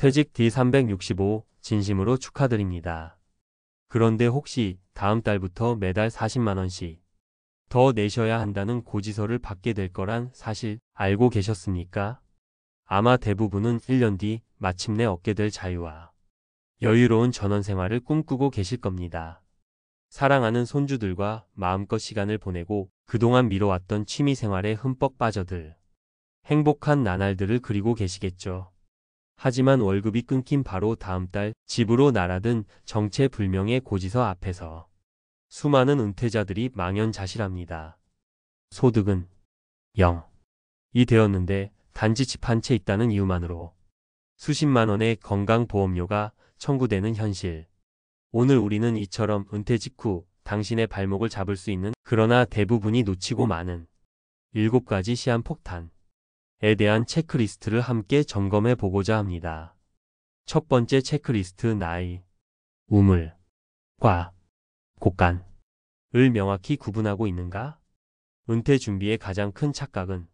퇴직 D365 진심으로 축하드립니다. 그런데 혹시 다음 달부터 매달 40만원씩 더 내셔야 한다는 고지서를 받게 될 거란 사실 알고 계셨습니까? 아마 대부분은 1년 뒤 마침내 얻게 될 자유와 여유로운 전원 생활을 꿈꾸고 계실 겁니다. 사랑하는 손주들과 마음껏 시간을 보내고 그동안 미뤄왔던 취미 생활에 흠뻑 빠져들 행복한 나날들을 그리고 계시겠죠. 하지만 월급이 끊긴 바로 다음 달 집으로 날아든 정체불명의 고지서 앞에서 수많은 은퇴자들이 망연자실합니다. 소득은 0이 되었는데 단지 집 한 채 있다는 이유만으로 수십만 원의 건강보험료가 청구되는 현실. 오늘 우리는 이처럼 은퇴 직후 당신의 발목을 잡을 수 있는 그러나 대부분이 놓치고 마는 7가지 시한폭탄 에 대한 체크리스트를 함께 점검해 보고자 합니다. 첫 번째 체크리스트 나이, 우물, 과, 곳간을 명확히 구분하고 있는가? 은퇴 준비의 가장 큰 착각은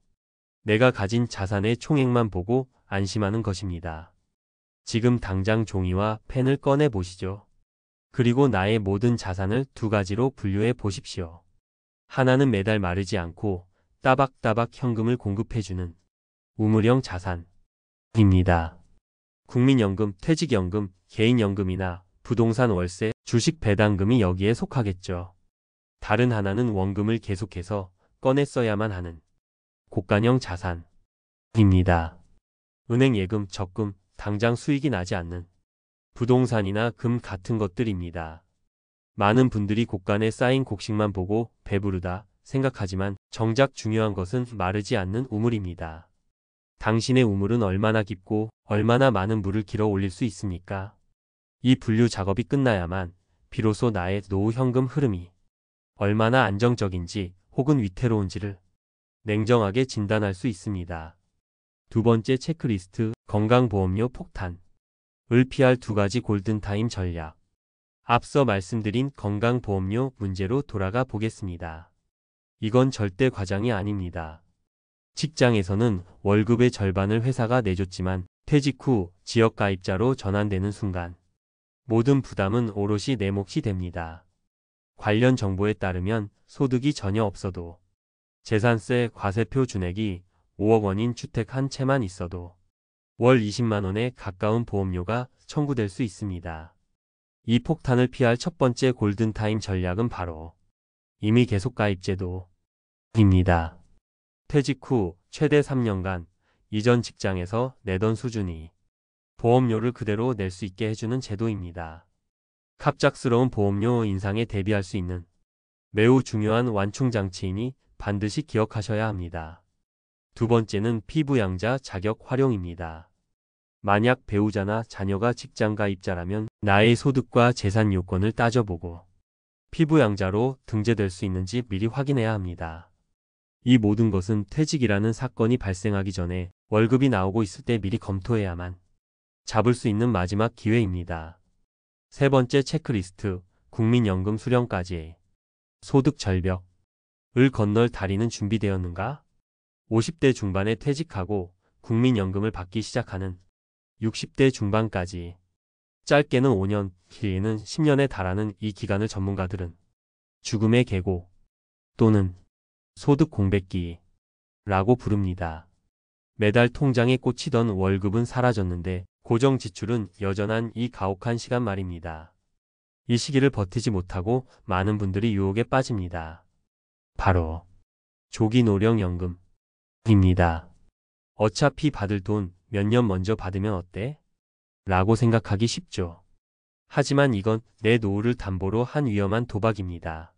내가 가진 자산의 총액만 보고 안심하는 것입니다. 지금 당장 종이와 펜을 꺼내 보시죠. 그리고 나의 모든 자산을 2가지로 분류해 보십시오. 하나는 매달 마르지 않고 따박따박 현금을 공급해주는 우물형 자산입니다. 국민연금, 퇴직연금, 개인연금이나 부동산 월세, 주식 배당금이 여기에 속하겠죠. 다른 하나는 원금을 계속해서 꺼내 써야만 하는 곳간형 자산입니다. 은행 예금, 적금, 당장 수익이 나지 않는 부동산이나 금 같은 것들입니다. 많은 분들이 곳간에 쌓인 곡식만 보고 배부르다 생각하지만 정작 중요한 것은 마르지 않는 우물입니다. 당신의 우물은 얼마나 깊고 얼마나 많은 물을 길어 올릴 수 있습니까? 이 분류 작업이 끝나야만 비로소 나의 노후 현금 흐름이 얼마나 안정적인지 혹은 위태로운지를 냉정하게 진단할 수 있습니다. 두 번째 체크리스트, 건강보험료 폭탄을 피할 2가지 골든타임 전략. 앞서 말씀드린 건강보험료 문제로 돌아가 보겠습니다. 이건 절대 과장이 아닙니다. 직장에서는 월급의 절반을 회사가 내줬지만 퇴직 후 지역가입자로 전환되는 순간 모든 부담은 오롯이 내 몫이 됩니다. 관련 정보에 따르면 소득이 전혀 없어도 재산세 과세표 준액이 5억 원인 주택 한 채만 있어도 월 20만 원에 가까운 보험료가 청구될 수 있습니다. 이 폭탄을 피할 첫 번째 골든타임 전략은 바로 임의 계속가입제도입니다. 퇴직 후 최대 3년간 이전 직장에서 내던 수준이 보험료를 그대로 낼 수 있게 해주는 제도입니다. 갑작스러운 보험료 인상에 대비할 수 있는 매우 중요한 완충장치이니 반드시 기억하셔야 합니다. 두 번째는 피부양자 자격 활용입니다. 만약 배우자나 자녀가 직장가입자라면 나의 소득과 재산 요건을 따져보고 피부양자로 등재될 수 있는지 미리 확인해야 합니다. 이 모든 것은 퇴직이라는 사건이 발생하기 전에 월급이 나오고 있을 때 미리 검토해야만 잡을 수 있는 마지막 기회입니다. 세 번째 체크리스트, 국민연금 수령까지 소득 절벽을 건널 다리는 준비되었는가? 50대 중반에 퇴직하고 국민연금을 받기 시작하는 60대 중반까지 짧게는 5년, 길게는 10년에 달하는 이 기간을 전문가들은 죽음의 계곡 또는 소득 공백기라고 부릅니다. 매달 통장에 꽂히던 월급은 사라졌는데 고정 지출은 여전한 이 가혹한 시간 말입니다. 이 시기를 버티지 못하고 많은 분들이 유혹에 빠집니다. 바로 조기 노령연금입니다. 어차피 받을 돈 몇 년 먼저 받으면 어때? 라고 생각하기 쉽죠. 하지만 이건 내 노후를 담보로 한 위험한 도박입니다.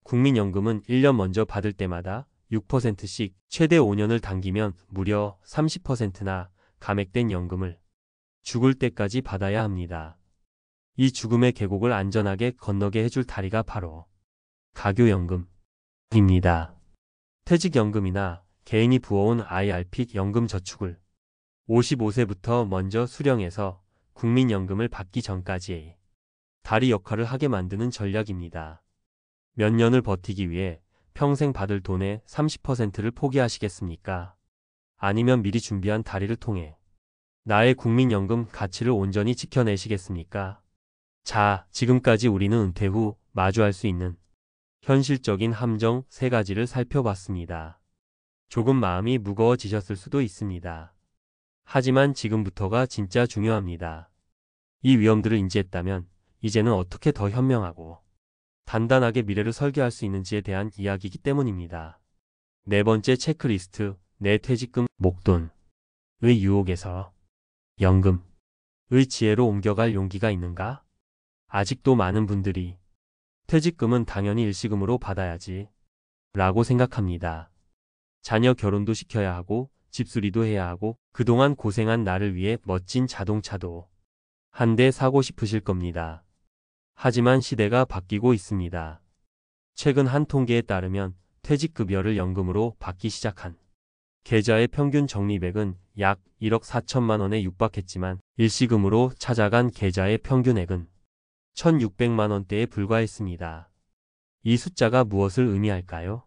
국민연금은 1년 먼저 받을 때마다 6%씩 최대 5년을 당기면 무려 30%나 감액된 연금을 죽을 때까지 받아야 합니다. 이 죽음의 계곡을 안전하게 건너게 해줄 다리가 바로 가교연금입니다. 퇴직연금이나 개인이 부어온 IRP 연금저축을 55세부터 먼저 수령해서 국민연금을 받기 전까지 다리 역할을 하게 만드는 전략입니다. 몇 년을 버티기 위해 평생 받을 돈의 30%를 포기하시겠습니까? 아니면 미리 준비한 다리를 통해 나의 국민연금 가치를 온전히 지켜내시겠습니까? 자, 지금까지 우리는 은퇴 후 마주할 수 있는 현실적인 함정 3가지를 살펴봤습니다. 조금 마음이 무거워지셨을 수도 있습니다. 하지만 지금부터가 진짜 중요합니다. 이 위험들을 인지했다면 이제는 어떻게 더 현명하고 단단하게 미래를 설계할 수 있는지에 대한 이야기이기 때문입니다. 4번째 체크리스트, 내 퇴직금, 목돈의 유혹에서 연금의 지혜로 옮겨갈 용기가 있는가? 아직도 많은 분들이 퇴직금은 당연히 일시금으로 받아야지 라고 생각합니다. 자녀 결혼도 시켜야 하고 집수리도 해야 하고 그동안 고생한 나를 위해 멋진 자동차도 한 대 사고 싶으실 겁니다. 하지만 시대가 바뀌고 있습니다. 최근 한 통계에 따르면 퇴직급여를 연금으로 받기 시작한 계좌의 평균 적립액은 약 1억 4천만 원에 육박했지만 일시금으로 찾아간 계좌의 평균액은 1,600만 원대에 불과했습니다. 이 숫자가 무엇을 의미할까요?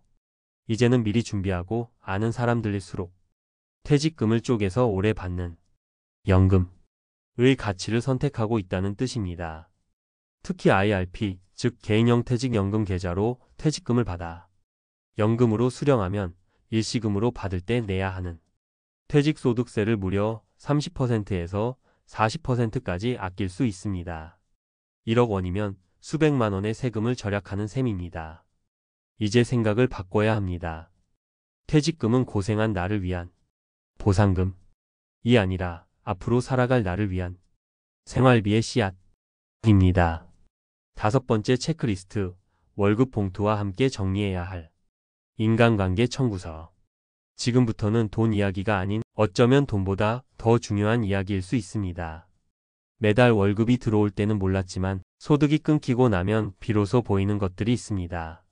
이제는 미리 준비하고 아는 사람들일수록 퇴직금을 쪼개서 오래 받는 연금의 가치를 선택하고 있다는 뜻입니다. 특히 IRP, 즉 개인형 퇴직연금 계좌로 퇴직금을 받아 연금으로 수령하면 일시금으로 받을 때 내야 하는 퇴직소득세를 무려 30%에서 40%까지 아낄 수 있습니다. 1억 원이면 수백만 원의 세금을 절약하는 셈입니다. 이제 생각을 바꿔야 합니다. 퇴직금은 고생한 나를 위한 보상금이 아니라 앞으로 살아갈 나를 위한 생활비의 씨앗입니다. 5번째 체크리스트, 월급 봉투와 함께 정리해야 할 인간관계 청구서. 지금부터는 돈 이야기가 아닌 어쩌면 돈보다 더 중요한 이야기일 수 있습니다. 매달 월급이 들어올 때는 몰랐지만 소득이 끊기고 나면 비로소 보이는 것들이 있습니다.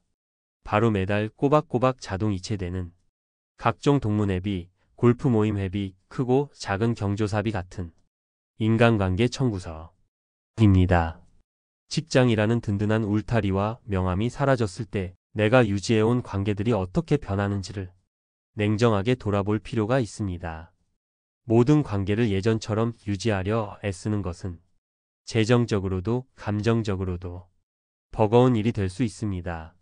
바로 매달 꼬박꼬박 자동 이체되는 각종 동문회비, 골프 모임 회비, 크고 작은 경조사비 같은 인간관계 청구서입니다. 직장이라는 든든한 울타리와 명함이 사라졌을 때 내가 유지해온 관계들이 어떻게 변하는지를 냉정하게 돌아볼 필요가 있습니다. 모든 관계를 예전처럼 유지하려 애쓰는 것은 재정적으로도 감정적으로도 버거운 일이 될 수 있습니다.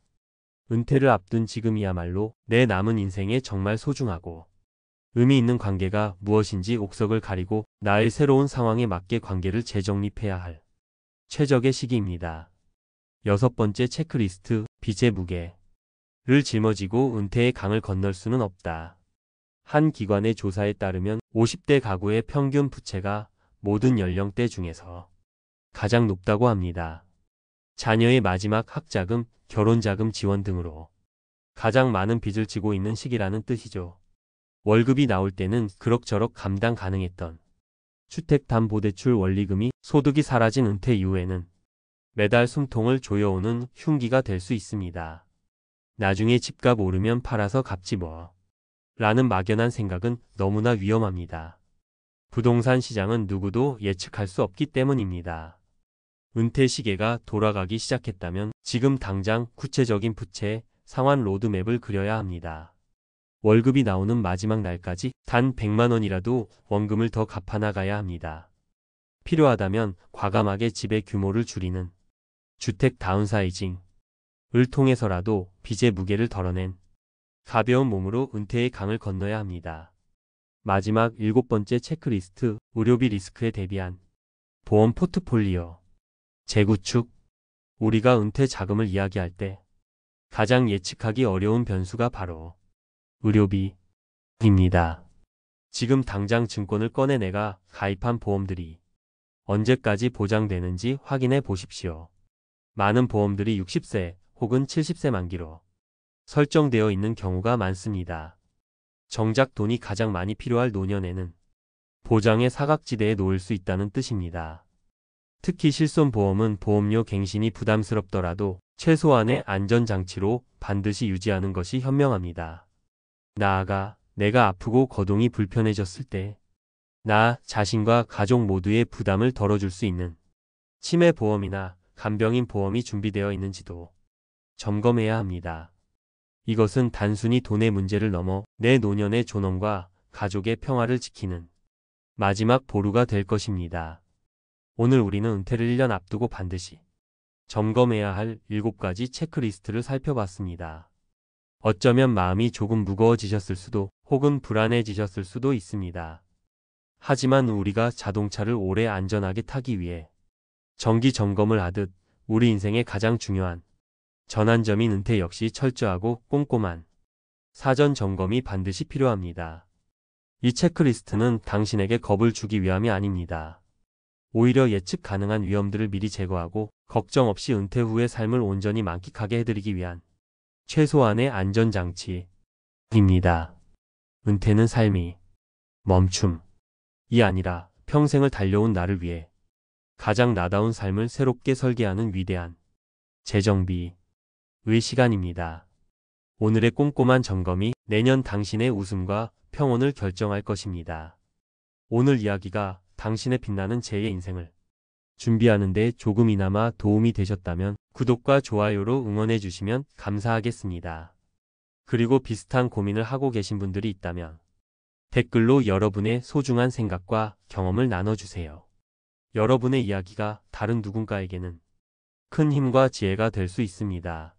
은퇴를 앞둔 지금이야말로 내 남은 인생에 정말 소중하고 의미 있는 관계가 무엇인지 옥석을 가리고 나의 새로운 상황에 맞게 관계를 재정립해야 할 최적의 시기입니다. 6번째 체크리스트, 빚의 무게를 짊어지고 은퇴의 강을 건널 수는 없다. 한 기관의 조사에 따르면 50대 가구의 평균 부채가 모든 연령대 중에서 가장 높다고 합니다. 자녀의 마지막 학자금, 결혼자금 지원 등으로 가장 많은 빚을 지고 있는 시기라는 뜻이죠. 월급이 나올 때는 그럭저럭 감당 가능했던 주택담보대출 원리금이 소득이 사라진 은퇴 이후에는 매달 숨통을 조여오는 흉기가 될 수 있습니다. 나중에 집값 오르면 팔아서 갚지 뭐 라는 막연한 생각은 너무나 위험합니다. 부동산 시장은 누구도 예측할 수 없기 때문입니다. 은퇴 시계가 돌아가기 시작했다면 지금 당장 구체적인 부채 상환 로드맵을 그려야 합니다. 월급이 나오는 마지막 날까지 단 100만 원이라도 원금을 더 갚아나가야 합니다. 필요하다면 과감하게 집의 규모를 줄이는 주택 다운사이징을 통해서라도 빚의 무게를 덜어낸 가벼운 몸으로 은퇴의 강을 건너야 합니다. 마지막 7번째 체크리스트, 의료비 리스크에 대비한 보험 포트폴리오 재구축. 우리가 은퇴 자금을 이야기할 때 가장 예측하기 어려운 변수가 바로 의료비입니다. 지금 당장 증권을 꺼내 내가 가입한 보험들이 언제까지 보장되는지 확인해 보십시오. 많은 보험들이 60세 혹은 70세 만기로 설정되어 있는 경우가 많습니다. 정작 돈이 가장 많이 필요할 노년에는 보장의 사각지대에 놓일 수 있다는 뜻입니다. 특히 실손보험은 보험료 갱신이 부담스럽더라도 최소한의 안전장치로 반드시 유지하는 것이 현명합니다. 나아가 내가 아프고 거동이 불편해졌을 때 나 자신과 가족 모두의 부담을 덜어줄 수 있는 치매보험이나 간병인 보험이 준비되어 있는지도 점검해야 합니다. 이것은 단순히 돈의 문제를 넘어 내 노년의 존엄과 가족의 평화를 지키는 마지막 보루가 될 것입니다. 오늘 우리는 은퇴를 1년 앞두고 반드시 점검해야 할 7가지 체크리스트를 살펴봤습니다. 어쩌면 마음이 조금 무거워지셨을 수도 혹은 불안해지셨을 수도 있습니다. 하지만 우리가 자동차를 오래 안전하게 타기 위해 정기 점검을 하듯 우리 인생의 가장 중요한 전환점인 은퇴 역시 철저하고 꼼꼼한 사전 점검이 반드시 필요합니다. 이 체크리스트는 당신에게 겁을 주기 위함이 아닙니다. 오히려 예측 가능한 위험들을 미리 제거하고 걱정 없이 은퇴 후의 삶을 온전히 만끽하게 해드리기 위한 최소한의 안전장치입니다. 은퇴는 삶이 멈춤이 아니라 평생을 달려온 나를 위해 가장 나다운 삶을 새롭게 설계하는 위대한 재정비의 시간입니다. 오늘의 꼼꼼한 점검이 내년 당신의 웃음과 평온을 결정할 것입니다. 오늘 이야기가 당신의 빛나는 제2의 인생을 준비하는 데 조금이나마 도움이 되셨다면 구독과 좋아요로 응원해 주시면 감사하겠습니다. 그리고 비슷한 고민을 하고 계신 분들이 있다면 댓글로 여러분의 소중한 생각과 경험을 나눠주세요. 여러분의 이야기가 다른 누군가에게는 큰 힘과 지혜가 될 수 있습니다.